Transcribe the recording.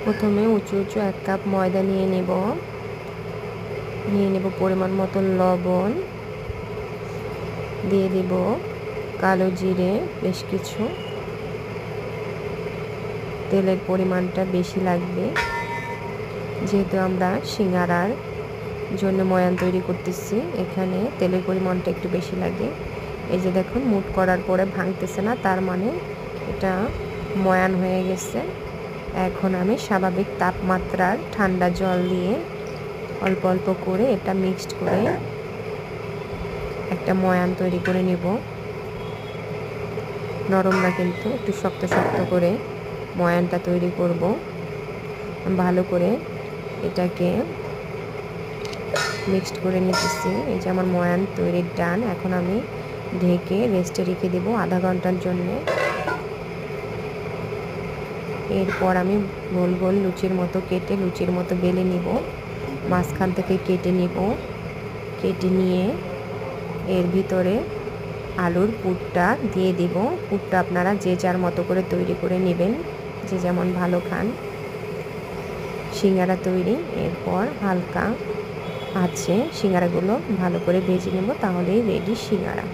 প্রথমে উঁচু উঁচু 1 কাপ ময়দা নিয়ে নেব পরিমাণ মতো লবণ, দিয়ে দিব কালো জিরে বেশ কিছু। তেলের পরিমাণটা বেশি লাগবে যেহেতু আমরা সিঙ্গারার জন্য ময়ান তৈরি করতেছি, এখানে তেলের পরিমাণটা একটু বেশি লাগে। এই যে দেখুন মুট করার পরে ভাঙতেছে না, তার মানে এটা ময়ান হয়ে গেছে। এখন আমি স্বাভাবিক তাপমাত্রার ঠান্ডা জল দিয়ে অল্প অল্প করে এটা মিক্সড করে একটা ময়ান তৈরি করে নিব। নরম না, কিন্তু একটু শক্ত শক্ত করে ময়ানটা তৈরি করব। ভালো করে এটাকে মিক্সড করে নিতেছি। এই যে আমার ময়ান তৈরির ডান। এখন আমি ঢেকে রেস্টে রেখে দেব আধা ঘন্টার জন্যে। এরপর আমি গোল গোল লুচির মতো কেটে লুচির মতো বেলে নিব। মাঝখান থেকে কেটে নিব। কেটে নিয়ে এর ভিতরে আলুর পুরটা দিয়ে দিব। পুরটা আপনারা যে যার মতো করে তৈরি করে নেবেন, যে যেমন ভালো খান। সিঙ্গারা তৈরি। এরপর হালকা আছে সিঙ্গারাগুলো ভালো করে ভেজে নেব, তাহলেই রেডি সিঙ্গারা।